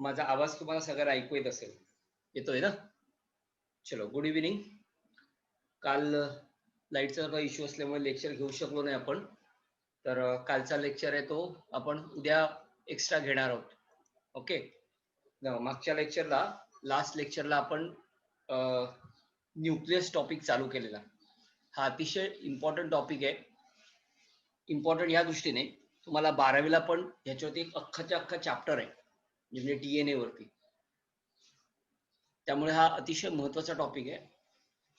माझा आवाज तुम्हाला सगळ्यांना ऐकू येत असेल, येतोय ना? चलो, गुड इव्हिनिंग. काल लाईटचा काही इश्यू असल्यामुळे लेक्चर घेऊ शकलो नाही आपण. तर कालचा लेक्चर आहे तो आपण उद्या एक्स्ट्रा घेणार आहोत. ओके. मागच्या लेक्चरला, लास्ट लेक्चरला आपण न्यूक्लियस टॉपिक चालू केलेला. हा अतिशय इम्पॉर्टंट टॉपिक आहे. इम्पॉर्टंट या दृष्टीने तुम्हाला 12वीला पण ह्याच्यावरती एक अख्खा चॅप्टर आहे, म्हणजे DNA वरती. त्यामुळे हा अतिशय महत्त्वाचा टॉपिक आहे.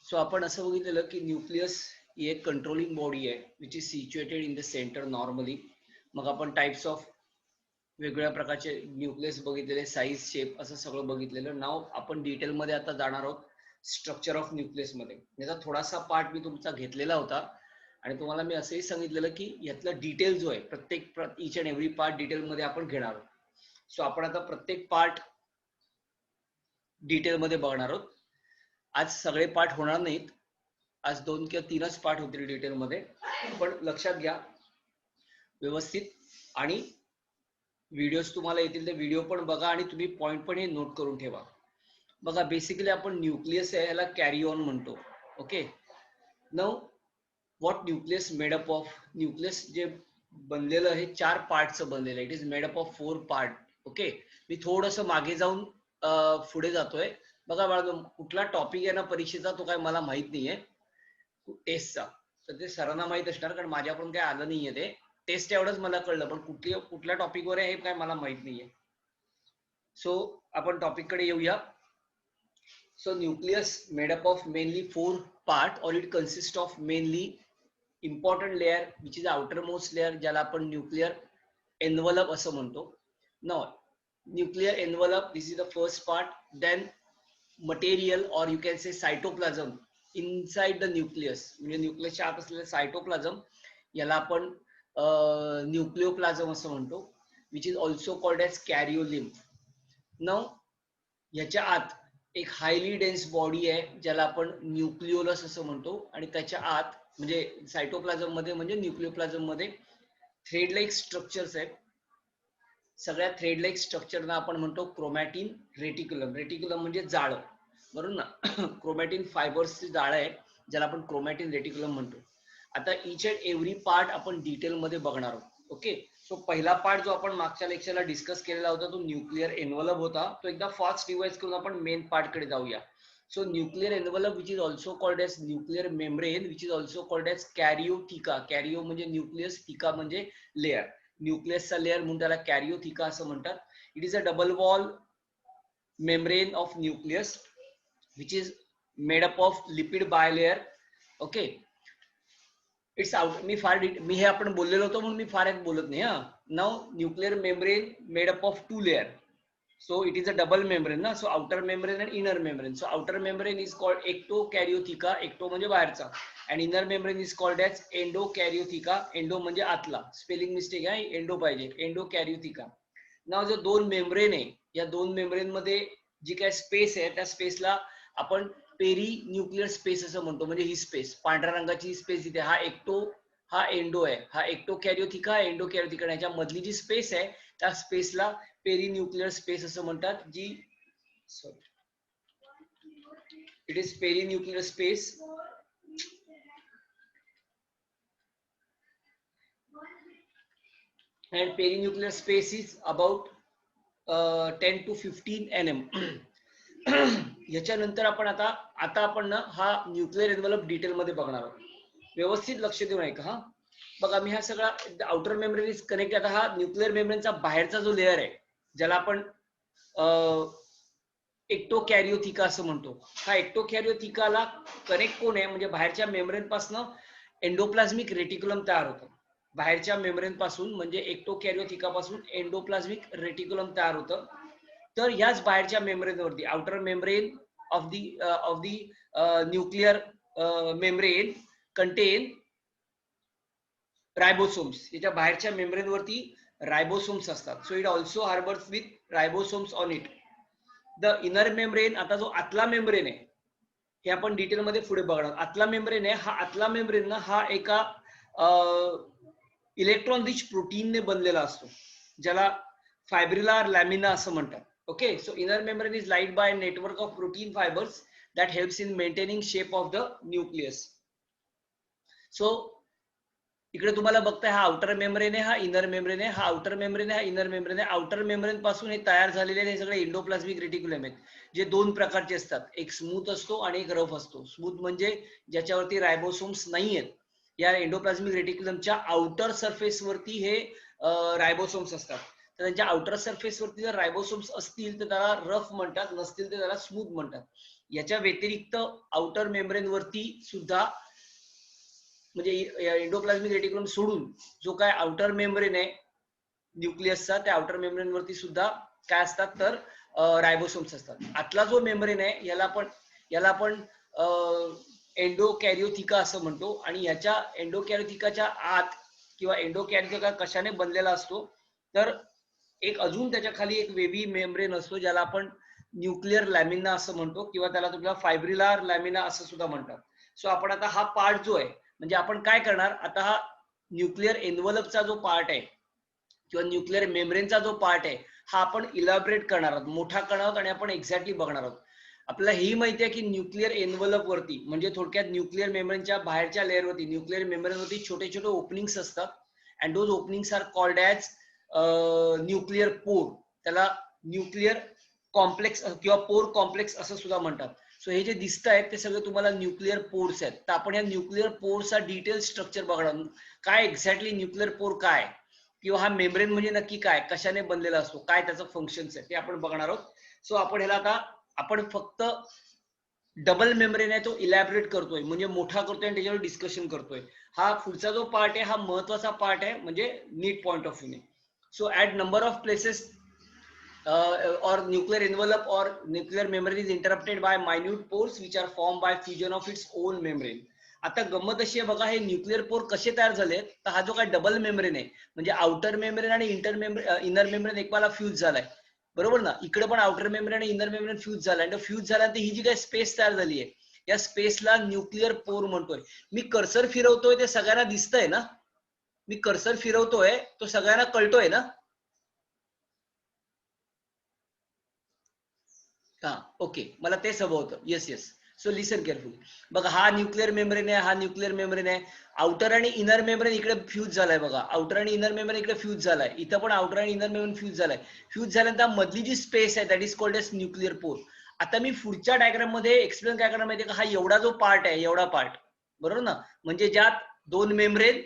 सो आपण असं बघितलेलं की न्यूक्लियस ही एक कंट्रोलिंग बॉडी आहे which is situated in the centre normally. मग आपण टाइप्स ऑफ वेगवेगळ्या प्रकारचे न्यूक्लियस बघितलेले, साईज, शेप, असं सगळं बघितलेलं. नाव आपण डिटेलमध्ये आता जाणार आहोत स्ट्रक्चर ऑफ न्यूक्लियसमध्ये. याचा थोडासा पार्ट मी तुमचा घेतलेला होता आणि तुम्हाला मी असंही सांगितलेलं की यातला डिटेल जो आहे प्रत्येक इच अँड एव्हरी पार्ट डिटेलमध्ये आपण घेणार आहोत. सो आपण आता प्रत्येक पार्ट डिटेलमध्ये बघणार आहोत. आज सगळे पार्ट होणार नाहीत, आज 2 किंवा 3च पार्ट होतील डिटेलमध्ये. पण लक्षात घ्या व्यवस्थित, आणि व्हिडिओज तुम्हाला येतील ते व्हिडिओ पण बघा आणि तुम्ही पॉइंट पण हे नोट करून ठेवा. बघा, बेसिकली आपण न्यूक्लियस आहे ह्याला कॅरी ऑन म्हणतो. Okay. Now what nucleus made up of? Nucleus जे बनलेलं आहे 4 पार्टचं बनलेलं आहे. It is made up of 4 part. Okay. मी थोडंसं मागे जाऊन पुढे जातोय. बघा बाळा, कुठला टॉपिक आहे ना परीक्षेचा तो काय मला माहित नाहीये, टेस्टचा. तर ते सरांना माहित असणार, कारण माझ्याकडून काय आलं नाहीये. ते टेस्ट एवढंच मला कळलं, पण कुठल्या टॉपिकवर आहे हे काय मला माहित नाहीये. सो आपण टॉपिक कडे येऊया. So nucleus made up of mainly 4 part, or it consist of mainly important layer which is the outermost layer, ज्याला आपण न्यूक्लियर एनवलप असं म्हणतो. Now nuclear envelope, this is the first part. Then material or you can say cytoplasm inside the nucleus, म्हणजे न्यूक्लियसच्या आत असलेलं cytoplasm याला आपण nucleoplasm असं म्हणतो, which is also called as karyolymph. Now याच्या आत एक हायली डेन्स बॉडी आहे ज्याला आपण न्यूक्लिओलस असं म्हणतो, आणि त्याच्या आत म्हणजे सायटोप्लाझम मध्ये, म्हणजे न्यूक्लिओप्लाझम मध्ये थ्रेड लाईक स्ट्रक्चर्स आहेत. सगळ्या थ्रेड लाईक स्ट्रक्चरना आपण म्हणतो क्रोमॅटिन रेटिक्युलम. रेटिक्युलम म्हणजे जाळं, बरोबर ना? क्रोमॅटिन फायबर्सची जाळं आहे ज्याला आपण क्रोमॅटिन रेटिक्युलम म्हणतो. आता इच अँड एव्हरी पार्ट आपण डिटेल मध्ये बघणार आहोत. ओके. सो पहिला पार्ट जो आपण मागच्या लेक्चरला डिस्कस केलेला होता तो न्यूक्लियर एनवलप होता. तो एकदा फास्ट रिवाइज करून आपण मेन पार्ट कडे जाऊया. So nuclear envelope, which is also called as nuclear membrane, which is also called as karyotheca. Karyo म्हणजे न्यूक्लियस, थिका म्हणजे लेअर. न्यूक्लियसचा लेअर म्हणून त्याला कॅरियोथिका असं म्हणतात. It is a double wall membrane of nucleus which is made up of lipid bilayer. Okay. It's out. मी हे आपण बोललेलो होतो म्हणून मी फार एक बोलत नाही. Now nuclear membrane made up of 2 layer. So it is a double membrane ना. So outer membrane and inner membrane. So outer membrane is called ectokaryotheca. Ecto म्हणजे बाहेरचा. And inner membrane is called as endokaryotheca. Endo म्हणजे आतला. Spelling mistake आहे, endo पाहिजे. endokaryotheca. नाव जो 2 membrane आहे, या 2 मेम्ब्रेन मध्ये जी काय स्पेस आहे त्या स्पेसला आपण पेरी न्यूक्लियर स्पेस असं म्हणतो. म्हणजे ही स्पेस, पांढऱ्या रंगाची स्पेस इथे, हा एक्टो, हा एंडो आहे. हा एक्टोकॅरियोथिका, एंडोकॅरियोथिका. याच्या मधली जी स्पेस आहे त्या स्पेसला पेरी न्यूक्लियर स्पेस असं म्हणतात. जी it is perinuclear space. and perinuclear space is about 10 to 15 nm. याच्यानंतर आपण आता आपण ना हा न्यूक्लियर एनवलप डिटेल मध्ये बघणार आहोत. व्यवस्थित लक्ष देऊन ऐका. हा बघा, मी हा सगळा आउटर मेम्ब्रेन इज कनेक्ट. आता हा न्यूक्लियर मेम्ब्रेनचा बाहेरचा जो लेअर आहे ज्याला आपण एक्टोकॅरियोथिका असं म्हणतो. हा एक्टोकॅरियोथिकाला कनेक्ट कोण आहे, म्हणजे बाहेरच्या मेम्ब्रेन पासून एंडोप्लाझ्मिक रेटिक्युलम तयार होतं. बाहेरच्या मेम्ब्रेन पासून म्हणजे एक्टोकॅरियोथिका पासून एंडोप्लाझ्मिक रेटिक्युलम तयार होतं. तर ह्याच बाहेरच्या मेम्ब्रेनवरती, outer membrane of the nuclear membrane contain ribosomes. याच्या बाहेरच्या मेम्ब्रेनवरती रायबोसोम्स असतात. So it also harbours with ribosomes on it. The inner membrane, आता जो आतला मेम्ब्रेन आहे हे आपण डिटेल मध्ये पुढे बघणार. आतला मेम्ब्रेन आहे, हा आतला मेम्ब्रेन ना हा एका इलेक्ट्रॉन रिच प्रोटीनने बनलेला असतो ज्याला फायब्रिलर लॅमिना असं म्हणतात. Okay, so inner membrane is lined by a network of protein fibers that helps in maintaining shape of the nucleus. So इकडे तुम्हाला बघताय हा आउटर मेम्ब्रेन आहे, हा इनर मेम्ब्रेन आहे, हा आउटर मेम्ब्रेन आहे, हा इनर मेम्ब्रेन आहे. आउटर मेम्ब्रेन पासून हे तयार झालेले हे सगळे एंडोप्लाझ्मिक रेटिक्युलम आहेत, जे दोन प्रकारचे असतात, एक स्मूथ असतो आणि एक रफ असतो. स्मूथ म्हणजे ज्याच्यावरती रायबोसोम्स नाही आहेत. या एंडोप्लाझ्मिक रेटिक्युलमच्या आउटर सरफेस वरती हे रायबोसोम्स असतात. तर त्यांच्या आउटर सरफेस वरती जर रायबोसोम्स असतील तर त्याला रफ म्हणतात, नसतील तर त्याला स्मूथ म्हणतात. याच्या व्यतिरिक्त आउटर मेम्ब्रेन वरती सुद्धा म्हणजे एंडोप्लाझ्मिक रेटिक्युलम सोडून जो काय आउटर मेम्ब्रेन आहे न्यूक्लियसचा, त्या आउटर मेम्ब्रेन वरती सुद्धा काय असतात तर रायबोसोम्स असतात. आतला जो मेम्ब्रेन आहे याला आपण एंडोकॅरियोथिका असं म्हणतो. आणि याच्या एंडोकॅरियोथिकाच्या आत किंवा एंडोकॅरियोथिका कशाने बनलेला असतो तर एक अजून त्याच्या खाली एक वेवी मेम्ब्रेन असतो ज्याला आपण न्यूक्लिअर लॅमिना असं म्हणतो, किंवा त्याला तुम्हाला फायब्रिलार लॅमिना असं सुद्धा म्हणतात. सो आपण आता हा पार्ट जो आहे म्हणजे आपण काय करणार आता, हा न्यूक्लिअर एन्व्हलपचा जो पार्ट आहे किंवा न्यूक्लिअर मेम्ब्रेनचा जो पार्ट आहे हा आपण इलॅबोरेट करणार आहोत, मोठा करणार आहोत आणि आपण एक्झॅक्टली बघणार आहोत. आपल्याला ही माहिती आहे की न्यूक्लिअर एन्व्हलप वरती म्हणजे थोडक्यात न्यूक्लिअर मेम्ब्रेनच्या बाहेरच्या लेअर वरती न्यूक्लिअर मेम्ब्रेन वरती छोटे छोटे ओपनिंग्स असतात. And those openings are called as nuclear pore. त्याला न्यूक्लिअर कॉम्प्लेक्स किंवा पोर कॉम्प्लेक्स असं सुद्धा म्हणतात. सो हे जे दिसत आहेत ते सगळे तुम्हाला न्यूक्लिअर पोर्स आहेत. तर आपण या न्यूक्लिअर पोर्सचा डिटेल स्ट्रक्चर बघणार, काय एक्झॅक्टली न्यूक्लिअर पोर काय किंवा हा मेम्ब्रेन म्हणजे नक्की काय, कशाने बनलेला असतो, काय त्याचं फंक्शन्स आहे ते आपण बघणार आहोत. सो आपण ह्याला आता आपण फक्त डबल मेम्ब्रेन आहे तो इलॅबोरेट करतोय म्हणजे मोठा करतोय आणि त्याच्यावर डिस्कशन करतोय. हा पुढचा जो पार्ट आहे हा महत्वाचा पार्ट आहे म्हणजे नीट पॉइंट ऑफ व्ह्यूने. So at number of places or nuclear envelope or nuclear membrane is interrupted by minute pores which are formed by fusion of its own membrane. आता गंमत अशी आहे बघा, हे न्यूक्लिअर पोर कसे तयार झालेत तर हा जो काय डबल मेम्ब्रेन आहे म्हणजे आउटर मेम्ब्रेन आणि इनर मेम्ब्रेन एकमेकाला फ्यूज झालाय, बरोबर ना. इकडे पण आउटर मेम्ब्रेन आणि इनर मेम्ब्रेन फ्यूज झालाय आणि फ्यूज झाल्यानंतर ही जी काही स्पेस तयार झाली आहे या स्पेसला न्यूक्लिअर पोर म्हणतोय. मी कर्सर फिरवतोय ते सगळ्यांना दिसतंय ना, मी कर्सर फिरवतोय तो सगळ्यांना कळतोय ना. हा ओके, मला तेच हवं होतं. Yes yes. So listen carefully. बघा हा न्यूक्लिअर मेम्ब्रेन आहे, हा न्यूक्लिअर मेम्ब्रेन आहे. आउटर आणि इनर मेम्ब्रेन इकडे फ्यूज झालाय बघा, आउटर आणि इनर मेम्ब्रेन इकडे फ्यूज झालाय, इथं पण आउटर आणि इनर मेम्ब्रेन फ्यूज झालाय. फ्यूज झाल्यानंतर मधली जी स्पेस आहे that is called as nuclear pore. आता मी पुढच्या डायग्राम मध्ये एक्सप्लेन काय करणार माहितीये का, हा एवढा जो पार्ट आहे एवढा पार्ट, बरोबर ना, म्हणजे ज्यात दोन मेम्ब्रेन,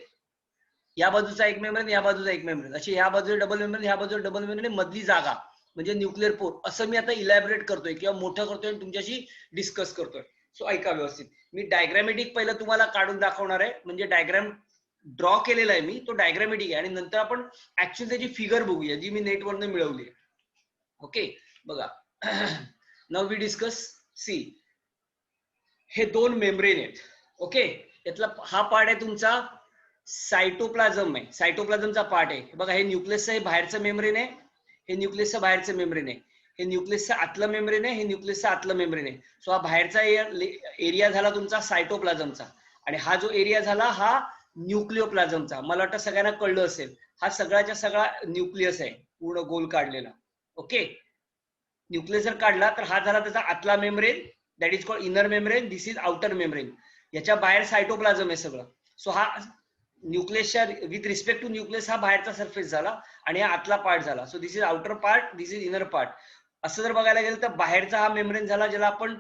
या बाजूचा एक मेम्ब्रेन या बाजूचा एक मेम्ब्रेन, अशी ह्या बाजूला डबल मेम्ब्रेन ह्या बाजूला डबल मेम्ब्रेन, मधली जागा म्हणजे न्यूक्लिअर पोर. असं मी आता इलॅबोरेट करतोय किंवा मोठं करतोय आणि तुमच्याशी डिस्कस करतोय. सो ऐका व्यवस्थित, मी डायग्रॅमेटिक पहिलं तुम्हाला काढून दाखवणार आहे, म्हणजे डायग्राम ड्रॉ केलेला आहे मी, तो डायग्रॅमेटिक आहे आणि नंतर आपण ऍक्च्युअली त्याची फिगर बघूया जी मी नेटवरनं मिळवली. ओके बघा. Now we discuss. सी, हे दोन मेम्ब्रेन आहेत. ओके, यातला हा पार्ट आहे तुमचा सायटोप्लाझम आहे, सायटोप्लाझमचा पार्ट आहे बघा. हे न्यूक्लियसचं हे बाहेरचं मेम्ब्रेन आहे, हे न्यूक्लियसचं बाहेरचं मेम्ब्रेन आहे, हे न्यूक्लियसचं आतलं मेम्ब्रेन आहे, हे न्यूक्लियसचं आतलं मेम्ब्रेन आहे. सो हा बाहेरचा एरिया झाला तुमचा सायटोप्लाझमचा आणि हा जो एरिया झाला हा न्यूक्लिओप्लाझमचा. मला वाटतं सगळ्यांना कळलं असेल, हा सगळ्याच्या सगळा न्यूक्लियस आहे पूर्ण गोल काढलेला. ओके, न्यूक्लियस जर काढला तर हा झाला त्याचा आतला membrane that is called inner membrane, this is outer membrane. याच्या बाहेर सायटोप्लाझम आहे सगळं. सो हा न्यूक्लियसच्या विथ रिस्पेक्ट टू न्यूक्लियस हा बाहेरचा सरफेस झाला आणि हा आतला पार्ट झाला. So this is outer part, this is inner part. असं जर बघायला गेलं तर बाहेरचा हा मेम्ब्रेन झाला ज्याला आपण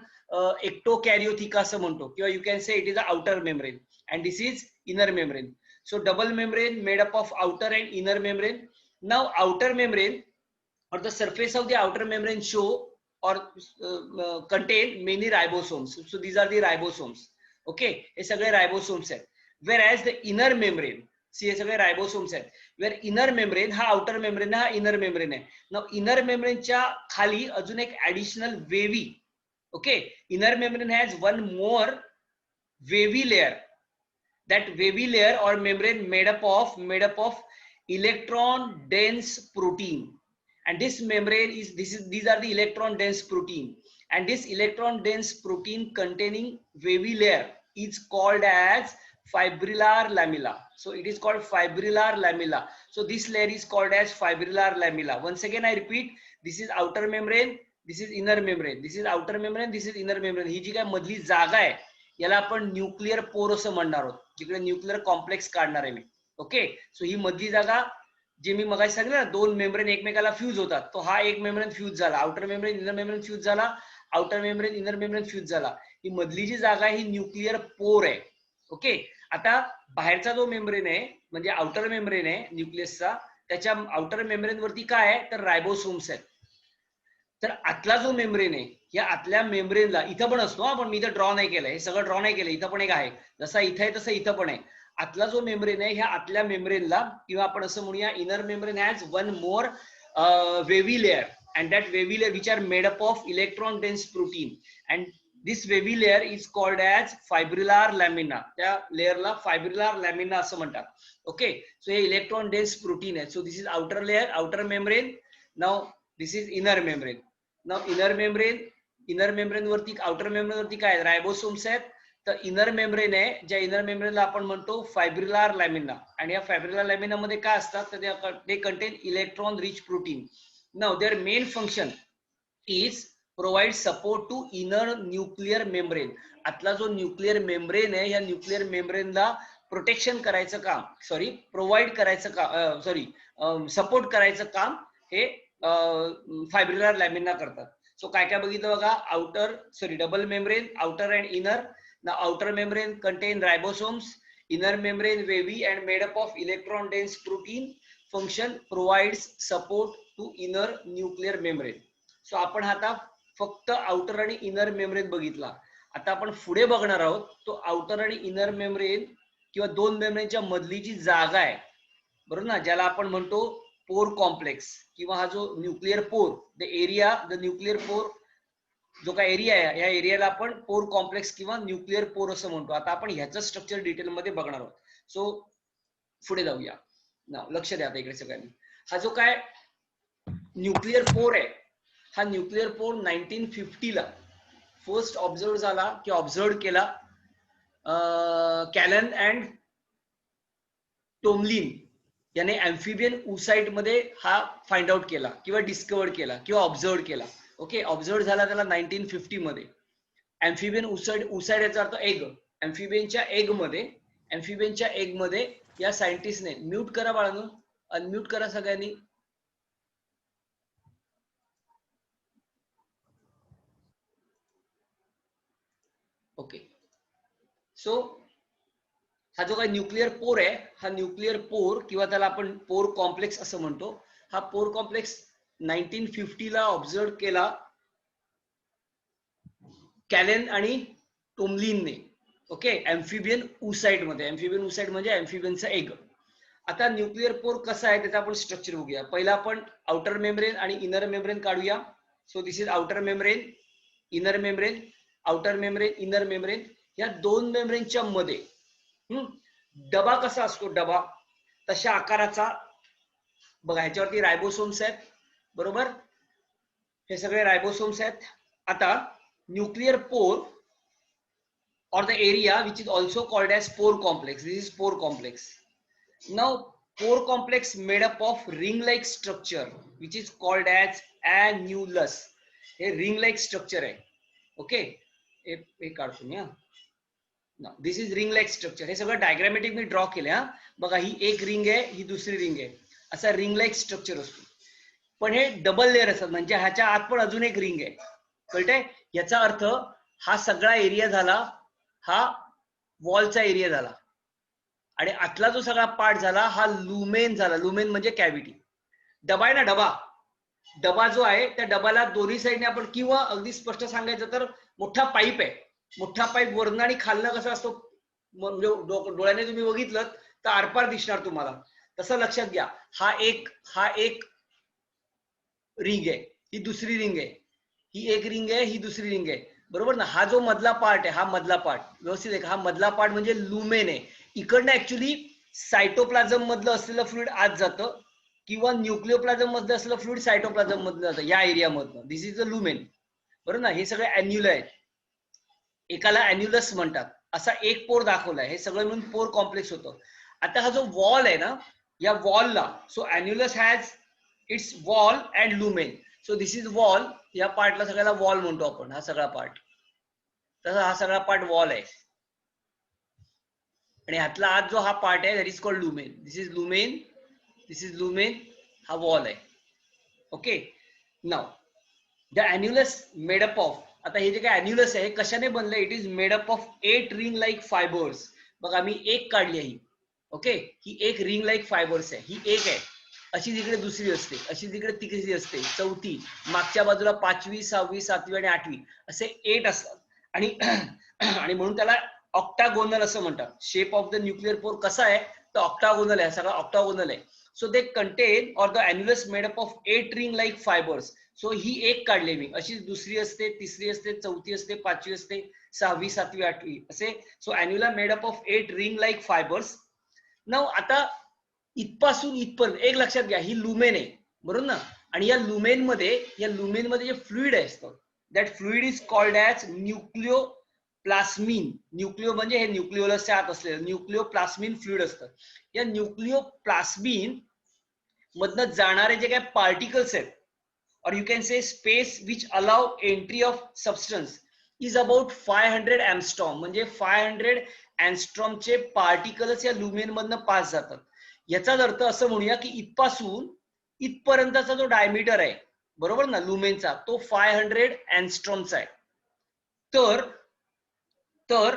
एक्टोकॅरियोथिका असं म्हणतो, किंवा you can say it is a outer membrane and this is inner membrane. So double membrane made up of outer and inner membrane. Now outer membrane or the surface of the outer membrane show or contain many ribosomes. So these are the ribosomes. Okay, हे सगळे ribosomes आहेत. Whereas the inner membrane, see हे सगळे ribosomes आहेत. Where inner membrane हा outer membrane हा inner membrane आहे. Now inner membrane च्या खाली अजून एक additional wavy. Okay, inner membrane has one more wavy layer. That wavy layer or membrane made up of electron dense protein. And this membrane is these are the electron dense protein, and this electron dense protein containing wavy layer is called as fibrillar lamella. So it is called fibrillar lamella. So this layer is called as fibrillar lamella. Once again I repeat, this is outer membrane, this is inner membrane, this is outer membrane, this is inner membrane. ही जी काय मधली जागा आहे याला आपण nuclear pore असं म्हणणार आहोत, जिकडे न्यूक्लिअर कॉम्प्लेक्स काढणार आहे मी. ओके, सो ही मधली जागा जे मी मगाशी सांगितलं ना, दोन मेम्ब्रेन एकमेकाला फ्यूज होतात, तो हा एक मेम्ब्रेन फ्यूज झाला, outer membrane inner membrane fuse झाला, outer membrane inner membrane fuse झाला. ही मधली जी जागा आहे ही न्यूक्लिअर पोर आहे. ओके, आता बाहेरचा जो मेम्ब्रेन आहे म्हणजे आउटर मेम्ब्रेन आहे न्यूक्लियसचा, त्याच्या आउटर मेम्ब्रेन वरती काय आहे तर रायबोसोम्स आहेत. तर आतला जो मेम्ब्रेन आहे या आतल्या मेम्ब्रेनला इथं पण असतो, पण मी इथं ड्रॉ नाही केलं, हे सगळं ड्रॉ नाही केलं, इथं पण एक आहे, जसा इथं आहे तसं इथं पण आहे. आतला जो मेम्ब्रेन आहे ह्या आतल्या मेम्ब्रेनला, किंवा आपण असं म्हणूया inner membrane has one more wavy layer, and that wavy layer which are made up of electron dense protein, and this wavy layer is called as fibrillar lamina. त्या लेअरला फायब्रिलर लॅमिना असं म्हणतात. ओके, सो हे electron dense protein आहे. So this is outer layer, outer membrane. Now this is inner membrane. Now inner membrane वरती, outer membrane वरती काय रायबोसोम्स आहेत. तर इनर मेम्ब्रेन आहे, ज्या इनर मेम्ब्रेनला आपण म्हणतो फायब्रिलर लॅमिना, आणि या फायब्रिलर लॅमिना मध्ये काय असतात तर ते content electron rich protein. Now their main function is provide support to inner nuclear membrane. आतला जो न्यूक्लिअर मेम्ब्रेन आहे या न्यूक्लिअर मेम्ब्रेनला प्रोटेक्शन करायचं काम, प्रोव्हाइड करायचं काम, सपोर्ट करायचं काम हे फायब्रिलर लॅमिना करतात. सो काय काय बघितलं बघा, double membrane, outer and inner. ना outer membrane contain ribosomes, inner membrane wavy and made up of electron dense protein. Function provides support to inner nuclear membrane. So आपण आता फक्त आउटर आणि इनर मेम्ब्रेन बघितला. आता आपण पुढे बघणार आहोत तो आउटर आणि इनर मेम्ब्रेन किंवा दोन मेम्ब्रेनच्या मधली जी जागा आहे, बरोबर ना, ज्याला आपण म्हणतो पोर कॉम्प्लेक्स, किंवा हा जो nuclear pore, the nuclear pore जो काय एरिया आहे या एरियाला आपण पोर कॉम्प्लेक्स किंवा न्यूक्लिअर पोर असं म्हणतो. आता आपण ह्याचं स्ट्रक्चर डिटेल मध्ये बघणार आहोत. सो पुढे जाऊया. लक्ष द्या आता इकडे सगळ्यांनी. हा जो काय न्यूक्लिअर पोर आहे, हा न्यूक्लिअर पोर 1950 ला फर्स्ट ऑब्झर्व झाला किंवा ऑब्झर्व केला कॅलन अँड टोमलिन याने अँफिबियन ओसाइट मध्ये हा फाइंड आउट केला किंवा डिस्कवर केला किंवा ऑब्झर्व केला. ओके, ऑब्झर्व झाला त्याला 1950 मध्ये. अँफिबियन ओसाइड याचा अर्थ एग. अँफिबियनच्या एग मध्ये या सायंटिस्टने, म्यूट करा बाळांनो, अनम्यूट करा सगळ्यांनी. ओके, सो हा जो काही न्यूक्लिअर पोर आहे, हा न्यूक्लिअर पोर किंवा त्याला आपण पोर कॉम्प्लेक्स असं म्हणतो, हा पोर कॉम्प्लेक्स 1950 ला ऑब्झर्व केला कॅलेन आणि टोमलिनने. ओके, अँफिबियन ओसाइट मध्ये. अँफिबियन ओसाइट म्हणजे अँफिबियनचा एग. आता न्यूक्लिअर पोर कसा आहे त्याचा आपण स्ट्रक्चर बघूया. पहिला आपण आउटर मेम्ब्रेन आणि इनर मेम्ब्रेन काढूया. So this is outer membrane, inner membrane, outer membrane, inner membrane. या दोन मेम्ब्रेनच्या मध्ये डबा कसा असतो, डबा तशा आकाराचा बघा. ह्याच्यावरती रायबोसोम्स आहेत, बरोबर, हे सगळे रायबोसोम्स आहेत. आता nuclear pore or the area which is also called as pore complex. This is pore complex. Now pore complex made up of ring like structure which is called as annulus. हे ring like structure आहे. Okay, हे काढतो मी. दिस is ring like structure. हे सगळं diagrammatic मी draw केलं. हा बघा, ही एक रिंग आहे, ही दुसरी रिंग आहे, असा रिंग लाईक स्ट्रक्चर असतो. पण हे डबल लेअर असतात, म्हणजे ह्याच्या आत पण अजून एक रिंग आहे. कळतंय? याचा अर्थ हा सगळा एरिया झाला, हा वॉलचा एरिया झाला, आणि आतला जो सगळा पार्ट झाला हा लुमेन झाला. लुमेन म्हणजे कॅव्हिटी. डबा आहे ना, डबा जो आहे त्या डबाला दोन्ही साईडने आपण, किंवा अगदी स्पष्ट सांगायचं तर मोठा पाईप आहे. मोठा पाईप वरनं आणि खालनं कसा असतो, म्हणजे डोळ्याने तुम्ही बघितलं तर आरपार दिसणार तुम्हाला, तसं लक्षात घ्या. हा एक रिंग आहे, ही दुसरी रिंग आहे, ही एक रिंग आहे, ही दुसरी रिंग आहे, बरोबर ना. हा जो मधला पार्ट आहे, हा मधला पार्ट व्यवस्थित आहे, हा मधला पार्ट म्हणजे लुमेन आहे. इकडनं ऍक्च्युली सायटोप्लाझम मधलं असलेलं फ्लुइड आत जातं, किंवा न्यूक्लिओप्लाझम मधलं असलेलं फ्लुइड सायटोप्लाझम मधलं जातं, या एरियामधनं. दिस इज द लुमेन, बरोबर ना. हे सगळे अॅन्युला आहेत, एकाला अॅन्युलस म्हणतात. असा एक पोर दाखवलाय, हे सगळं मिळून पोर कॉम्प्लेक्स होतं. आता हा जो वॉल आहे ना, या वॉलला, so annulus has its wall and lumen. So this is wall. या पार्टला सगळ्याला वॉल म्हणतो आपण, हा सगळा पार्ट. तसा हा सगळा पार्ट वॉल आहे. आणि ह्यातला आत जो हा पार्ट आहे that is called lumen. This is lumen, this is lumen, हा वॉल आहे. Okay. Now the annulus made up of, आता हे जे काय एन्युलस आहे कशाने बनलं, it is made up of 8 ring like fibres. बघा मी एक काढली आहे. ओके, ही एक रिंग लाईक फायबर्स आहे, ही एक आहे. अशी तिकडे दुसरी असते, अशी तिकडे तिसरी असते, चौथी, मागच्या बाजूला 5वी 6वी 7वी आणि 8वी असे 8 असतात. आणि आणि म्हणून त्याला ऑक्टागोनल असं म्हणतात. Shape of the nuclear pore कसा आहे तर ऑक्टागोनल आहे, सगळा ऑक्टागोनल आहे. So they contain or the annulus made up of 8 ring like fibres. So ही एक काढली मी, अशी दुसरी असते, तिसरी असते, चौथी असते, 5वी असते, 6वी 7वी 8वी असे. So annulus made up of 8 ring like fibres. Now आता इथपासून इथपर्यंत एक लक्षात घ्या, ही लुमेन आहे बरोबर ना. आणि या लुमेन मध्ये जे फ्लुइड असतं that fluid is called as nucleoplasmin. Nucleo म्हणजे हे न्यूक्लिओलसच्या आत असलेलं न्यूक्लिओप्लास्मिन फ्लुइड असतं. या न्यूक्लिओप्लास्मिन मधनं जाणारे जे काय पार्टिकल्स आहेत, or you can say space which allow entry of substance is about 500 angstrom. म्हणजे 500 angstrom चे पार्टिकल्स या लुमेन मधनं पास जातात. याचाच अर्थ असं म्हणूया की इथपासून इथपर्यंतचा जो डायमीटर आहे बरोबर ना लुमेनचा, तो 500 angstromचा आहे. तर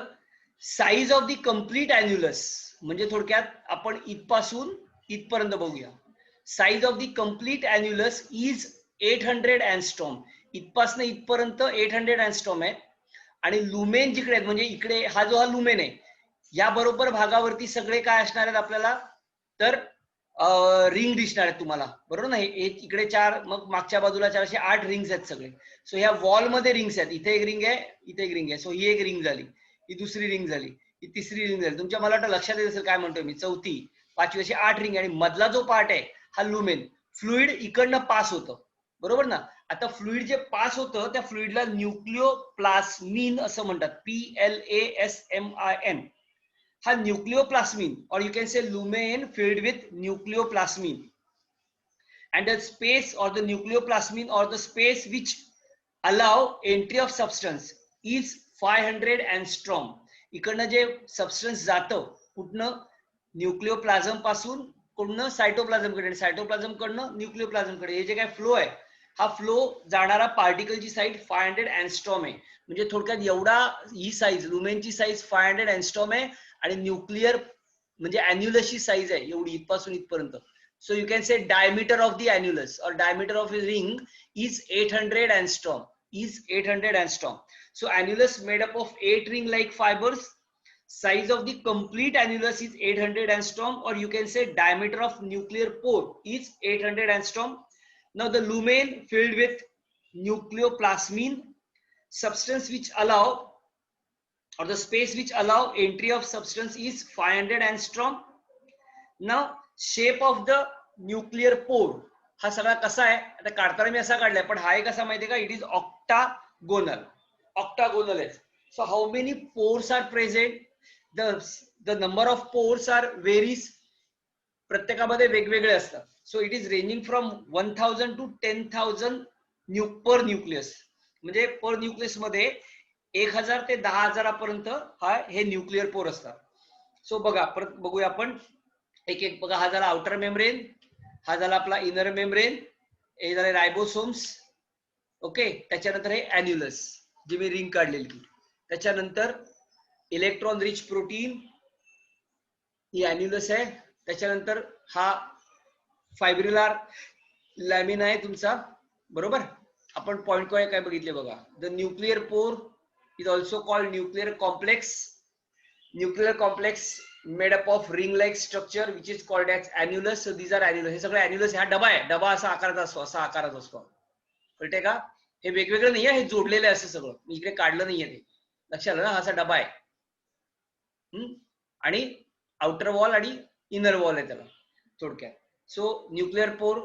size of the complete annulus, म्हणजे थोडक्यात आपण इथपासून इथपर्यंत बघूया. Size of the complete annulus is 800 angstrom. इथपासून इथपर्यंत 800 angstrom आहे. आणि लुमेन जिकडे आहेत म्हणजे इकडे हा जो हा लुमेन आहे या बरोबर भागावरती सगळे काय असणार आहेत आपल्याला तर रिंग दिसणार आहेत तुम्हाला बरोबर ना. हे इकडे 4, मग मागच्या बाजूला 4, असे 8 रिंग्स आहेत सगळे. सो ह्या वॉल मध्ये रिंग्स आहेत, इथे एक रिंग आहे, इथे एक रिंग आहे. सो ही एक रिंग झाली, ही दुसरी रिंग झाली, ही तिसरी रिंग झाली. तुमच्या मला वाटतं लक्षात येत असेल काय म्हणतोय मी, चौथी 5वी अशी 8 रिंग. आणि मधला जो पार्ट आहे हा लुमेन, फ्लुइड इकडनं पास होतं बरोबर ना. आता फ्लुइड जे पास होतं त्या फ्लुइडला न्यूक्लिओप्लास्मिन असं म्हणतात, PLASMIN. हा न्यूक्लिओप्लास्मिन और you can say lumen filled with न्यूक्लिओप्लास्मिन, and the space or the nucleoplasmin or the space which allow entry of substance is 500 angstrom. इकडनं जे सबस्टन्स जातं कुठनं न्यूक्लिओप्लाझम पासून कुठनं सायटोप्लाझम कडे, सायटोप्लाझम कडनं न्यूक्लिओप्लाझम कडे, हे जे काय फ्लो आहे हा फ्लो जाणारा पार्टिकलची साईज 500 angstrom आहे. म्हणजे थोडक्यात एवढा ही साईज लुमेनची साईज 500 angstrom आहे आणि न्यूक्लिअर म्हणजे एन्युलसची साईज आहे एवढी इथपासून इथपर्यंत. So you can say diameter of the annulus or diameter of a ring is 800 angstrom. Is 800 angstrom. So annulus made up of 8 ring-like fibers. Size of the complete annulus is 800 angstrom, or you can say diameter of nuclear pore is 800 angstrom. Now the lumen filled with nucleoplasmin, substance which allow or the space which allow entry of substance is 500 angstrom. Now shape of the nuclear pore हा सगळा कसा आहे आता काढताना मी असा काढलाय, पण हा कसा माहितीये का, इट इज ऑक्टागोनल. ऑक्टागोनल आहे. So how many pores are present, the number of pores are varies, प्रत्येकामध्ये वेगवेगळे असतात. So it is ranging from 1000 to 10,000 per nucleus. म्हणजे पर न्यूक्लियस मध्ये 1000 ते 10,000 पर्यंत हे न्यूक्लिअर पोर असतात. सो बघा परत बघूया आपण एक एक. बघा हा झाला आउटर मेम्ब्रेन, हा झाला आपला इनर मेम्ब्रेन, हे झाले रायबोसोम्स. ओके, त्याच्यानंतर हे एन्युलस जी मी रिंग काढलेली, त्याच्यानंतर इलेक्ट्रॉन रिच प्रोटीन, ही एन्युलस आहे. त्याच्यानंतर हा फायब्रिलर लॅमिना आहे तुमचा बरोबर. आपण पॉइंट काय बघितले बघा, the nuclear pore is also called nuclear complex. Nuclear complex made up of ring like structure which is called as annulus. So these are annulus. हे सगळे annulus. हा डबा आहे, डबा असा आकाराचा असतो, असा आकाराचा असतो, कळते का. हे वेगवेगळं नाहीये, हे जोडलेलं आहे असं सगळं, मी इकडे काढलं नाहीये ते, लक्षात आलं ना. हा असा डबा आहे आणि आउटर वॉल आणि इनर वॉल आहे त्याला थोडक्यात. So nuclear pore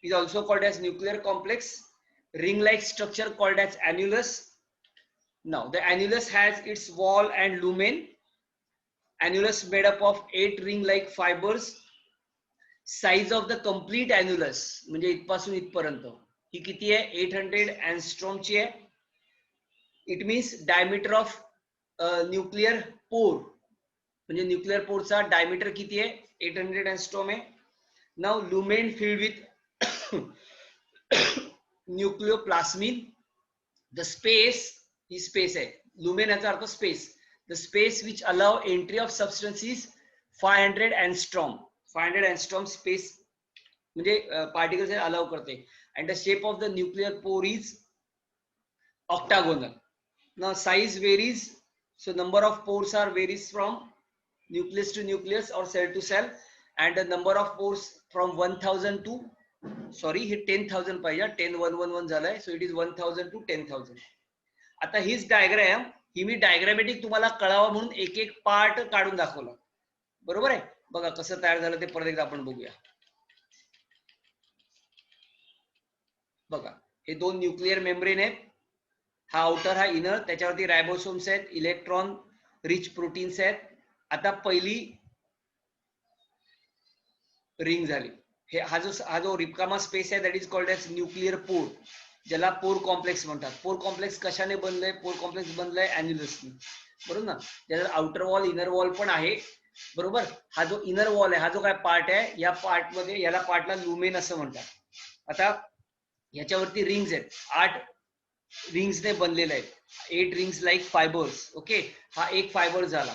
is also called as nuclear complex. Ring like structure called as annulus. Now the annulus has its wall and lumen. Annulus made up of 8 ring-like fibers. Size of the complete annulus म्हणजे इथपासून इथपर्यंत ही किती आहे 800 angstrom ची आहे. It means diameter of nuclear pore, म्हणजे nuclear पोरचा diameter किती आहे 800 अँगस्ट्रॉम आहे. Now lumen filled with nucleoplasmin, the space, ही स्पेस आहे, लुमेन याचा अर्थ space, the space which allow entry of substance is 500 angstrom. 500 angstrom space म्हणजे पार्टिकल्स अलाउ करते. and the shape of the nuclear pore is octagonal. Now size varies, so number of pores are varies from nucleus to nucleus or cell to cell, and the number of pores from 1000 to, sorry हे 10,000 पाहिजे, 10,111 झालंय, so it is 1000 to 10,000. आता हीच diagram, ही मी diagrammatic तुम्हाला कळावं म्हणून एक एक पार्ट काढून दाखवला, बरोबर आहे. बघा कसं तयार झालं ते परत एकदा आपण बघूया. बघा हे दोन न्यूक्लिअर मेम्ब्रेन आहेत, हा आउटर हा इनर, त्याच्यावरती रायबोसोम्स आहेत, इलेक्ट्रॉन रिच प्रोटीन्स आहेत. आता पहिली रिंग झाली, हे हा जो रिकामा स्पेस आहे that is called as nuclear pore, ज्याला पोर कॉम्प्लेक्स म्हणतात. पोर कॉम्प्लेक्स कशाने बनलंय, पोर कॉम्प्लेक्स बनलंय अॅन्युलसने, बरोबर ना. ज्याला आउटर वॉल इनर वॉल पण आहे, बरोबर. हा जो इनर वॉल आहे, हा जो काय पार्ट आहे, या पार्ट मध्ये याला पार्टला लुमेन असं म्हणतात. आता याच्यावरती रिंग्स आहेत, 8 रिंग्सने बनलेले आहेत, 8 रिंग्स लाईक फायबर्स. ओके, हा एक फायबर झाला.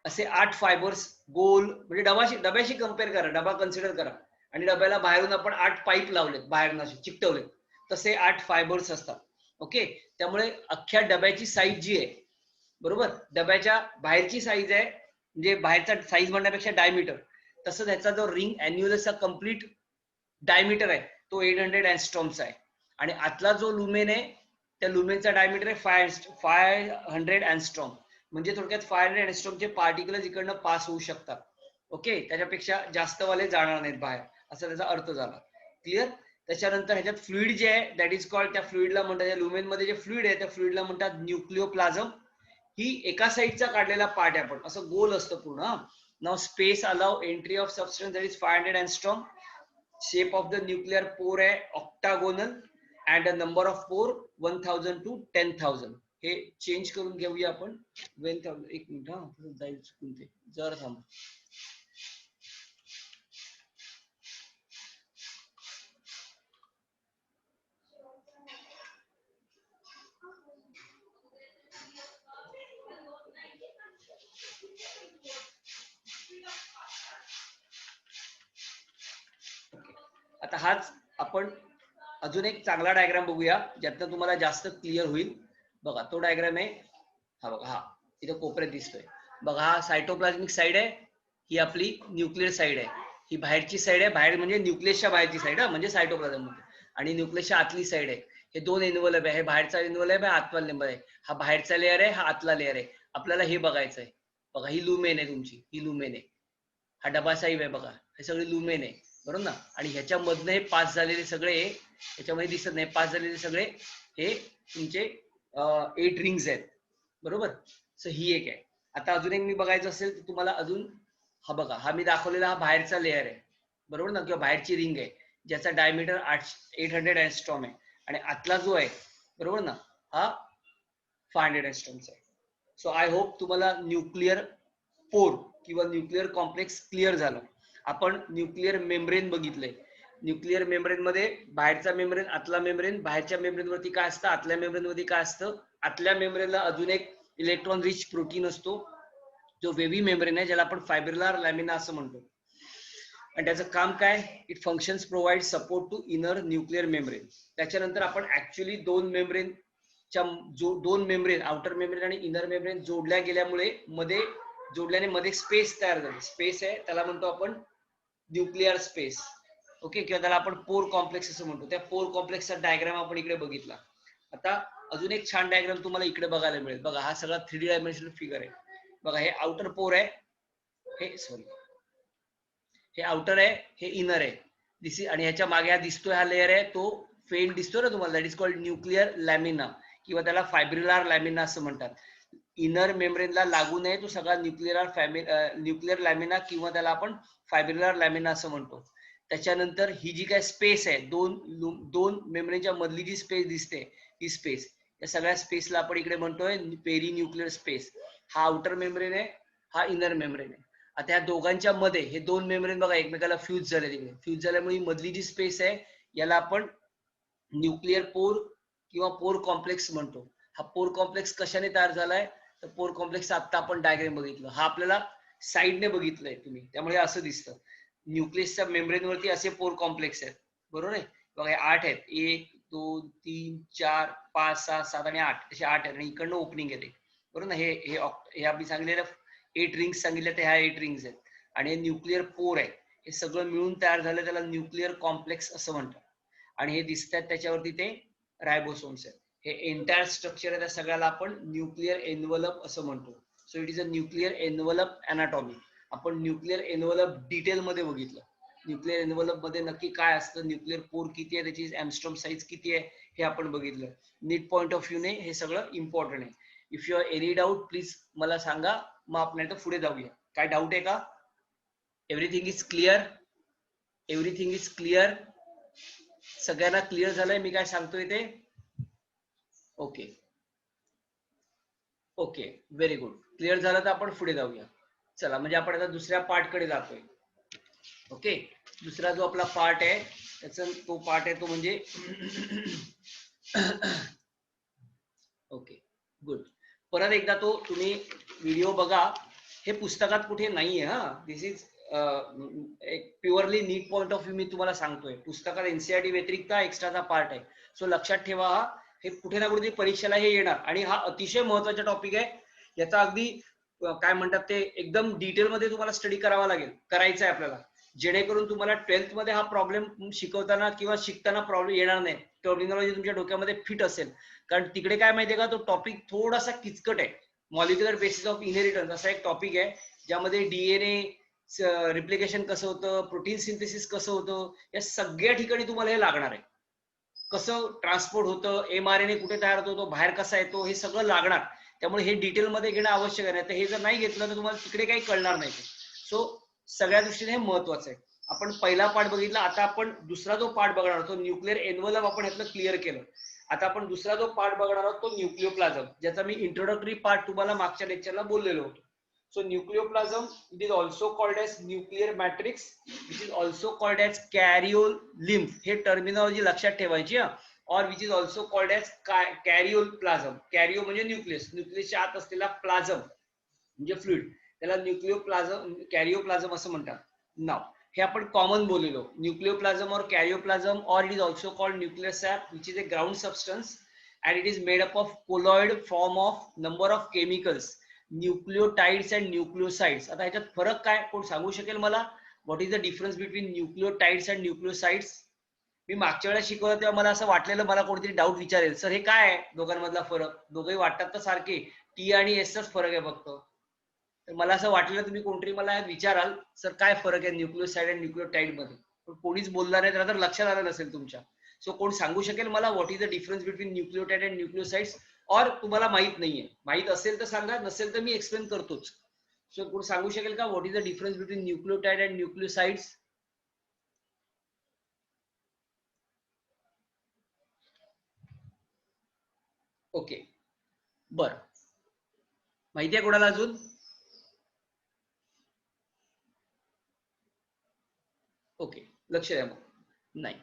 असे 8 फायबर्स गोल, म्हणजे डब्याशी कम्पेअर करा, डबा कन्सिडर करा, आणि डब्याला बाहेरून आपण 8 पाईप लावलेत, बाहेरून असे चिकटवलेत, तसे 8 फायबर्स असतात. ओके, त्यामुळे अख्ख्या डब्याची साईज जी आहे, बरोबर, डब्याच्या बाहेरची साईज आहे, म्हणजे बाहेरचा साईज म्हणण्यापेक्षा डायमीटर, तसंच ह्याचा जो रिंग अॅन्युलसचा कम्प्लीट डायमीटर आहे तो 800 अँगस्ट्रॉमचा आहे. आणि आतला जो लुमेन आहे, त्या लुमेनचा डायमीटर आहे 500 अँगस्ट्रॉम, म्हणजे थोडक्यात 500 अँगस्ट्रॉमचे पार्टिकल्स इकडनं पास होऊ शकतात. ओके, त्याच्यापेक्षा जास्त वाले जाणार नाहीत बाहेर, असा त्याचा अर्थ झाला. क्लिअर. त्याच्यानंतर ह्याच्यात फ्लुइड जे आहे दॅट इज कॉल्ड, त्या फ्लुइडला म्हणतात, त्या लुमेन मध्ये जे फ्लुइड आहे त्या फ्लुइडला म्हणतात न्यूक्लिओप्लाझम. ही एका साईडचा काढलेला पार्ट आहे, आपण असं गोल असतं पूर्ण. Now space allow entry of substance that is 500 angstrom. Shape of the nuclear pore आहे octagonal, and a number of pore 1000 to 10,000. हे चेंज करून घेऊया आपण 10,000. एक मिनिट, हा जाईल चुकून ते, जर थांब. आता हाच आपण अजून एक चांगला डायग्राम बघूया, ज्यातनं तुम्हाला जास्त क्लिअर होईल. बघा तो डायग्राम आहे, हा बघा, हा इथं कोपऱ्यात दिसतोय. बघा हा सायटोप्लाझ्मिक साईड आहे, ही आपली न्यूक्लिअर साईड आहे, ही बाहेरची साईड आहे, बाहेर म्हणजे न्यूक्लियसच्या बाहेरची साईड, म्हणजे सायटोप्लाझम मध्ये, आणि न्यूक्लियसच्या आतली साईड आहे. हे दोन एन्व्हलप आहे, हे बाहेरचा एन्व्हलप आहे, आतला एन्व्हलप आहे. हा बाहेरचा लेअर आहे, हा आतला लेअर आहे. आपल्याला हे बघायचं आहे. बघा ही लुमेन आहे तुमची, ही लुमेन आहे, हा डबा साईब आहे, बघा हे सगळे लुमेन आहे, बरोबर ना. आणि ह्याच्यामधनं हे पास झालेले सगळे, ह्याच्यामध्ये दिसत नाही, पास झालेले सगळे हे तुमचे 8 रिंग्स आहेत, बरोबर. सो ही एक आहे. आता अजून एक मी बघायचं असेल तर तुम्हाला अजून, हा बघा, हा मी दाखवलेला हा बाहेरचा लेअर आहे, बरोबर ना, किंवा बाहेरची रिंग आहे, ज्याचा डायमीटर 800 अँगस्ट्रॉम आहे, आणि आतला जो आहे, बरोबर ना, हा 500 अँगस्ट्रॉमचा आहे. सो आय होप तुम्हाला न्यूक्लिअर पोर किंवा न्यूक्लिअर कॉम्प्लेक्स क्लिअर झालं. आपण न्यूक्लिअर मेम्ब्रेन बघितलंय. न्यूक्लिअर मेम्ब्रेन मध्ये बाहेरचा मेम्ब्रेन, आतला मेम्ब्रेन, बाहेरच्या मेम्ब्रेन वरती काय असतं, आतल्या मेम्ब्रेन वरती काय असतं, आतल्या मेम्ब्रेनला अजून एक इलेक्ट्रॉन रिच प्रोटीन असतो, जो वेव्ही मेम्ब्रेन आहे, ज्याला आपण फायब्रिलर लॅमिना असं म्हणतो. आणि त्याचं काम काय, it functions provide support to inner nuclear membrane. त्याच्यानंतर आपण ऍक्च्युअली दोन मेम्ब्रेन, आउटर मेम्ब्रेन आणि इनर मेम्ब्रेन जोडल्या गेल्यामुळे मध्ये स्पेस तयार झाली. स्पेस आहे, त्याला म्हणतो आपण न्यूक्लिअर स्पेस. ओके, किंवा त्याला आपण पोर कॉम्प्लेक्स असं म्हणतो. त्या पोर कॉम्प्लेक्सचा डायग्राम आपण इकडे बघितला. आता अजून एक छान डायग्राम तुम्हाला इकडे बघायला मिळेल. बघा हा सगळा 3D डायमेन्शनल फिगर आहे. बघा हे आउटर पोर आहे, हे आउटर आहे, हे इनर आहे, आणि ह्याच्या मागे हा दिसतोय, हा लेअर आहे, तो फेन दिसतो ना तुम्हाला, that is called nuclear lamina, किंवा त्याला फायब्रिलर लॅमिना असं म्हणतात. इनर मेम्ब्रेनला लागू नये तो सगळा न्यूक्लिअर लॅमिना, किंवा त्याला आपण फायब्रिलर लॅमिना असं म्हणतो. त्याच्यानंतर ही जी काय स्पेस आहे, दोन मेम्ब्रेनच्या मधली जी स्पेस दिसते, ही स्पेस, या सगळ्या स्पेसला आपण इकडे म्हणतोय पेरी न्यूक्लियर स्पेस. हा आउटर मेम्ब्रेन आहे, हा इनर मेम्ब्रेन आहे. आता या दोघांच्या मध्ये हे दोन मेम्ब्रेन बघा एकमेकाला फ्यूज झाले, तिकडे फ्यूज झाल्यामुळे मधली जी स्पेस आहे याला आपण न्यूक्लियर पोर किंवा पोर कॉम्प्लेक्स म्हणतो. हा पोर कॉम्प्लेक्स कशाने तयार झालाय, तर पोर कॉम्प्लेक्स आता आपण डायग्राम बघितलं, हा आपल्याला साईडने बघितलंय तुम्ही, त्यामुळे असं दिसतं. न्यूक्लियसच्या मेम्ब्रेन वरती असे पोर कॉम्प्लेक्स आहेत, बरोबर आहे. बघा 8 आहेत, 1 2 3 4 5 6 7 आणि 8 असे 8 आहेत आणि इकडनं ओपनिंग येते, बरोबर ना. हे आम्ही सांगितलेलं 8 रिंग्स सांगितले, तर ह्या 8 रिंग्स आहेत आणि हे न्यूक्लियर पोर आहे. हे सगळं मिळून तयार झालं, त्याला न्यूक्लियर कॉम्प्लेक्स असं म्हणतात. आणि हे दिसतात त्याच्यावरती ते रायबोसोम्स आहेत. हे एंटायर स्ट्रक्चर आहे, त्या सगळ्याला आपण न्यूक्लियर एन्व्हलप असं म्हणतो. So it is a nuclear envelope anatomy. आपण न्यूक्लियर एन्व्हलप डिटेल मध्ये बघितलं. न्यूक्लियर एन्व्हलप मध्ये नक्की काय असतं, न्यूक्लियर पोर किती आहे, त्याची एंगस्ट्रॉम साईज किती आहे, हे आपण बघितलं. नीट पॉइंट ऑफ व्ह्यू ने हे सगळं इम्पॉर्टंट आहे. If you are any doubt please मला सांगा, मग आपण आता पुढे जाऊया. काय डाऊट आहे का? Everything is clear? Everything is clear? सगळ्यांना क्लिअर झालंय मी काय सांगतोय ते? Okay okay, very good. Clear झालं तर आपण पुढे जाऊया. चला, म्हणजे आपण आता दुसऱ्या पार्ट कडे जातोय. ओके, दुसरा जो आपला पार्ट आहे त्याचा तो पार्ट आहे तो म्हणजे ओके गुड. परत एकदा तो तुम्ही व्हिडिओ बघा. हे पुस्तकात कुठे नाहीये हा. दिस इज एक purely NEET point of view मी तुम्हाला सांगतोय. पुस्तकात एनसीईआरटी व्यतिरिक्त एक्स्ट्राचा पार्ट आहे. सो लक्षात ठेवा, हे कुठे ना कुठे परीक्षेला हे येणार आणि हा अतिशय महत्वाचा टॉपिक आहे. याचा अगदी काय म्हणतात ते एकदम डिटेल मध्ये तुम्हाला स्टडी करावा लागेल, करायचं आहे आपल्याला, जेणेकरून तुम्हाला 12th मध्ये हा प्रॉब्लेम शिकवताना किंवा शिकताना प्रॉब्लेम येणार नाही. टर्मिनॉलॉजी तुमच्या डोक्यामध्ये फिट असेल. कारण तिकडे काय माहितीये का, तो टॉपिक थोडासा किचकट आहे. मॉलिक्युलर बेसिस ऑफ इनहेरिटन्स असा एक टॉपिक आहे, ज्यामध्ये डीएनए रिप्लिकेशन कसं होतं, प्रोटीन सिंथेसिस कसं होतं, या सगळ्या ठिकाणी तुम्हाला हे लागणार आहे. कसं ट्रान्सपोर्ट होतं, एमआरएनए कुठे तयार होतो, बाहेर कसा येतो, हे सगळं लागणार. त्यामुळे हे डिटेलमध्ये घेणं आवश्यक आहे. तर हे जर नाही घेतलं तर तुम्हाला तिकडे काही कळणार नाही. सो सगळ्या दृष्टीने हे महत्वाचं आहे. आपण पहिला पार्ट बघितला, आता आपण दुसरा जो पार्ट बघणार आहोत, न्यूक्लियर एन्व्हलप आपण ह्यातलं क्लिअर केलं. आता आपण दुसरा जो पार्ट बघणार आहोत तो न्यूक्लियोप्लाझम, ज्याचा मी इंट्रोडक्टरी पार्ट तुम्हाला मागच्या लेक्चरला बोललेलो होतो. So nucleoplasm, it is also called as nuclear matrix, which is also called as karyolymph. हे टर्मिनॉलॉजी लक्षात ठेवायची हा. और which is also called as karyoplasm. कॅरियो म्हणजे न्यूक्लियस, न्यूक्लियसच्या आत असलेला प्लाझम म्हणजे फ्लुइड, त्याला न्यूक्लियोप्लाझम कॅरियोप्लाझम असं म्हणतात. नाव हे आपण कॉमन बोललेलो. न्यूक्लियोप्लाझम और कॅरियोप्लाझम, और it is also called nuclear SAP, which is a ground substance and it is made up of colloid form of number of chemicals, nucleotides and nucleosides. आता ह्याच्यात फरक काय, कोण सांगू शकेल मला? What is the difference between nucleotides and nucleosides? मी मागच्या वेळेला शिकवलं तेव्हा मला असं वाटलेलं, मला कोणतरी डाऊट विचारेल, सर हे काय आहे दोघांमधला फरक? दोघंही वाटतात तर सारखे, टी आणि एसचाच फरक आहे फक्त. तर मला असं वाटलेलं तुम्ही कोणतरी मला विचाराल, सर काय फरक आहे न्यूक्लियोसाइड आणि न्यूक्लियोटाइड मध्ये? पण कोणीच बोलणार नाही, तर लक्षात आलं नसेल तुमच्या. सो कोण सांगू शकेल मला what is the difference between nucleotide and nucleosides? और तुम्हाला माहित नाहीये, माहित असेल तर सांगा, नसेल तर मी एक्सप्लेन करतोच. सो कोण सांगू शकेल का what is the difference between nucleotide and nucleosides? Okay बर, माहिती आहे कोणाला अजून? ओके, लक्ष द्या. मग नाही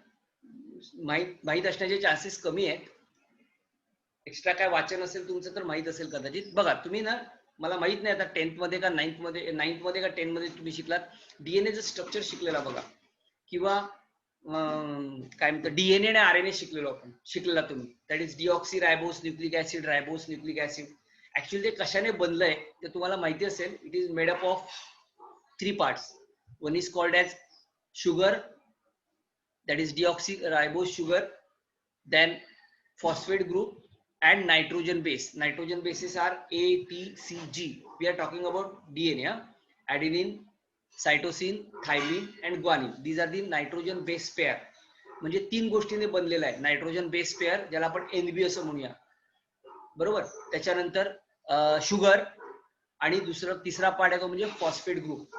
माहित असण्याचे चान्सेस कमी आहेत. एक्स्ट्रा काय वाचन असेल तुमचं तर माहित असेल कदाचित. बघा तुम्ही ना, मला माहित नाही आता 10th मध्ये का 9th मध्ये का 10 मध्ये तुम्ही शिकलात, डीएनएचं स्ट्रक्चर शिकलेला बघा, किंवा काय म्हणतात डीएनए आणि आरएनए शिकलेलो आपण, शिकलेला तुम्ही. That is deoxyribose nucleic acid, ribose nucleic acid. Actually ते कशाने बनलंय ते तुम्हाला माहिती असेल. It is made up of 3 parts. One is called as sugar, that is deoxyribose sugar, then phosphate group and nitrogen base. Nitrogen bases are A, T, C, G. We are talking about DNA, adenine, cytosine, thymine and guanine. These are the nitrogen base pair. म्हणजे 3 गोष्टींनी बनलेला आहे nitrogen base pair, ज्याला आपण NB असं म्हणूया, बरोबर. त्याच्यानंतर शुगर आणि तिसरा पार्ट आहे तो म्हणजे फॉस्फेट ग्रुप.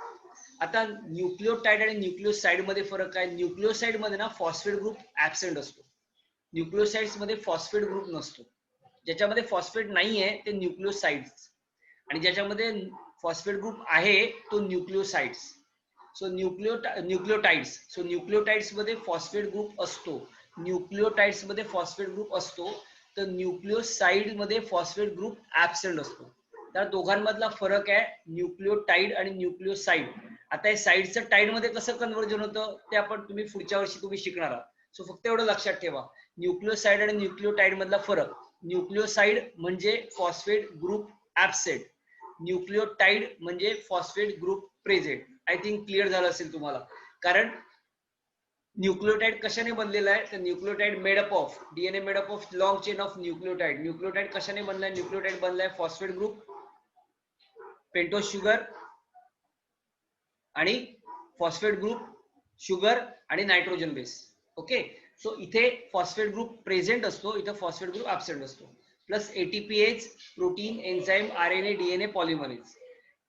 आता न्यूक्लियोटाइड आणि न्यूक्लियोसाइड मध्ये फरक काय? न्यूक्लियोसाइड मध्ये ना फॉस्फेट ग्रुप ऍबसेंट असतो, न्यूक्लियोसाइड्स मध्ये फॉस्फेट ग्रुप नसतो. ज्याच्यामध्ये फॉस्फेट नाहीये ते न्यूक्लियोसाइड्स, आणि ज्याच्यामध्ये फॉस्फेट ग्रुप आहे तो nucleosides. So nucleotides, so nucleotides मध्ये फॉस्फेट ग्रुप असतो, न्यूक्लियोटाइड्स मध्ये फॉस्फेट ग्रुप असतो, तर न्यूक्लियोसाइड मध्ये फॉस्फेट ग्रुप ऍबसेंट असतो. तर दोघांमधला फरक आहे न्यूक्लियोटाइड आणि न्यूक्लियोसाइड. आता हे साइडचं टाइड मध्ये कसं कन्व्हर्जन होतं ते आपण तुम्ही पुढच्या वर्षी तुम्ही शिकणार आहात. सो फक्त एवढं लक्षात ठेवा, न्यूक्लियोसाइड आणि न्यूक्लियोटाइड मधला फरक. न्यूक्लियोसाइड म्हणजे फॉस्फेट ग्रुप ऍबसेंट, न्यूक्लियोटाइड म्हणजे phosphate group present. I think clear झालं असेल तुम्हाला. कारण न्यूक्लियोटाइड कशाने बनलेला आहे? तर nucleotide made up of DNA, made up of long chain of nucleotide. Nucleotide कशाने बनलाय? न्यूक्लियोटाइड बनलाय फॉस्फेट ग्रुप, पेंटोज शुगर आणि फॉस्फेट ग्रुप शुगर आणि नायट्रोजन बेस. ओके, सो इथे फॉस्फेट ग्रुप प्रेझेंट असतो, इथे फॉस्फेट ग्रुप ऍबसेंट असतो. Plus ATPase, protein, enzyme, RNA, DNA, polymerase.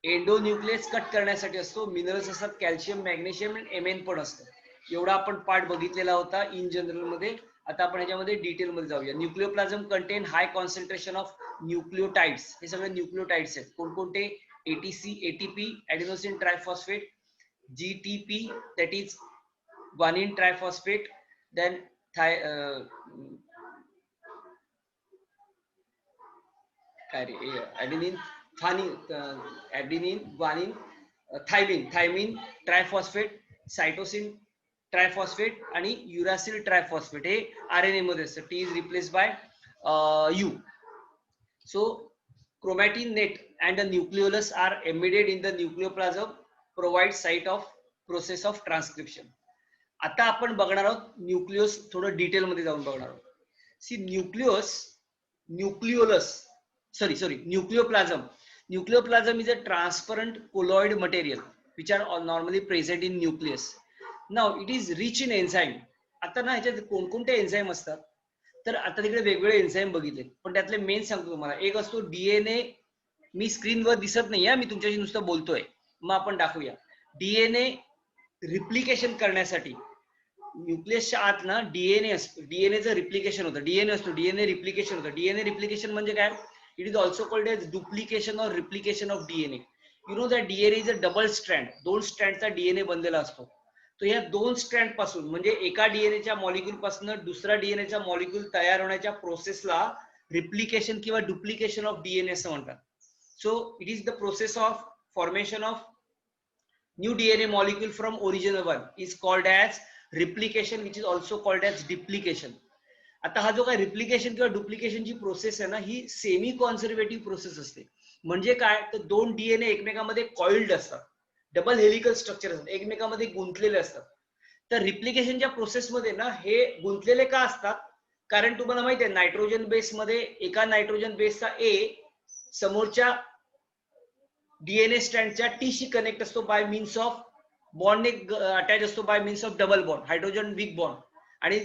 Endonuclease cut करण्यासाठी असतो. मिनरल्स असतात, कॅल्शियम, मॅग्नेशियम आणि एमएन पण असतं. एवढा आपण पार्ट बघितलेला होता इन जनरल मध्ये. आता आपण ह्याच्यामध्ये डिटेल मध्ये जाऊया. Nucleoplasm contain high concentration of nucleotides. हे सगळे न्यूक्लियोटाइड्स आहेत. कोणकोणते? ATC, ATP, adenosine triphosphate, GTP, that is guanine triphosphate, then adenine, adenine, guanine, thymine triphosphate, cytosine triphosphate आणि uracil triphosphate. हे RNA मध्ये असतं. T is replaced by U. So chromatin net and the nucleolus are embedded in the nucleoplasm, provide site of process of transcription. आता आपण बघणार आहोत nucleus, थोडं detail मध्ये जाऊन बघणार आहोत. C न्यूक्लियोप्लाझम. Nucleoplasm is a transparent colloid material which are normally present in nucleus. Now it is rich in enzyme. आता ना ह्याच्यात कोणकोणते एन्झाईम असतात? तर आता तिकडे वेगवेगळे एन्झाईम बघितले, पण त्यातले मेन सांगतो तुम्हाला. एक असतो डीएनए. मी स्क्रीनवर दिसत नाही, मी तुमच्याशी नुसतं बोलतोय, मग आपण दाखवूया. डीएनए रिप्लिकेशन करण्यासाठी न्यूक्लियसच्या आत ना डीएनए असतो, डीएनएचं रिप्लिकेशन होतं. डीएनए असतो, डीएनए रिप्लिकेशन होतं. डीएनए रिप्लिकेशन म्हणजे काय? It is also called as duplication or replication of DNA. You know that DNA is a double strand, दोन स्ट्रँडचा डीएनए बनलेला असतो. तो या दोन स्ट्रँड पासून, म्हणजे एका डीएनएच्या मॉलिक्यूल पासून दुसरा डीएनएचा मॉलिक्यूल तयार होण्याच्या प्रोसेसला रिप्लिकेशन किंवा डुप्लिकेशन ऑफ डीएनए असं म्हणतात. So it is the process of formation of new DNA molecule from original one is called as replication, which is also called as duplication. आता हा जो काय रिप्लिकेशन किंवा डुप्लिकेशनची प्रोसेस आहे ना, ही सेमी कॉन्झर्वेटिव्ह प्रोसेस असते. म्हणजे काय? तर दोन डीएनए एकमेकांमध्ये कॉइल्ड असतात, डबल हेलिकल स्ट्रक्चर असतात, एकमेकांमध्ये गुंतलेले असतात. तर रिप्लिकेशनच्या प्रोसेसमध्ये ना हे गुंतलेले का असतात? कारण तुम्हाला माहिती आहे नायट्रोजन बेस मध्ये एका नायट्रोजन बेसचा ए समोरच्या डीएनए स्ट्रँडच्या टीशी कनेक्ट असतो बाय मीन्स ऑफ बॉन्ड, एक अटॅच असतो by means of double bond, hydrogen weak bond. आणि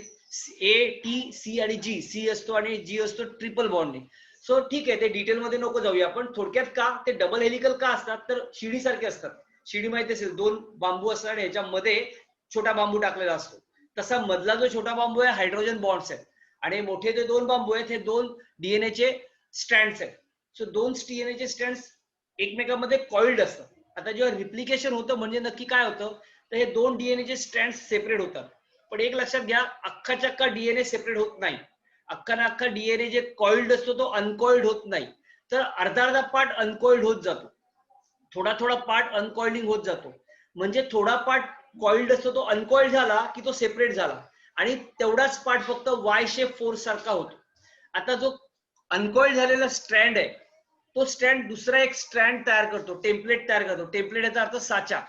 ए, टी, सी आणि जी, सी असतो आणि जी असतो ट्रिपल बॉन्डने. सो ठीक आहे, ते डिटेल मध्ये नको जाऊया, पण थोडक्यात का ते डबल हेलिकल का असतात? तर शिडी सारखे असतात. शिडी माहिती असेल, दोन बांबू असतात आणि ह्याच्यामध्ये छोटा बांबू टाकलेला असतो. तसा मधला जो छोटा बांबू आहे हायड्रोजन बॉन्ड्स आहेत, आणि मोठे जे दोन बांबू आहेत हे दोन डीएनएचे स्ट्रँड्स आहेत. सो दोन डीएनएचे स्ट्रँड्स एकमेकांमध्ये कॉइल्ड असतात. आता जेव्हा रिप्लिकेशन होतं म्हणजे नक्की काय होतं? तर हे दोन डीएनएचे स्ट्रँड्स सेपरेट होतात. पण एक लक्षात घ्या, अख्खाच्या अख्खा डीएनए सेपरेट होत नाही. अख्खा ना अख्खा डीएनए जे कॉइल्ड असतो तो अनकॉइल्ड होत नाही, तर अर्धा अर्धा पार्ट अनकॉइल्ड होत जातो, थोडा थोडा पार्ट अनकॉइलिंग होत जातो. म्हणजे थोडा पार्ट कॉइल्ड असतो तो अनकॉइल्ड झाला की तो सेपरेट झाला, आणि तेवढाच पार्ट फक्त वाय शेप फोर्स सारखा होतो. आता जो अनकॉइल्ड झालेला स्ट्रँड आहे तो स्ट्रँड दुसरा एक स्ट्रँड तयार करतो, टेम्पलेट तयार करतो. टेम्पलेट याचा अर्थ साचा.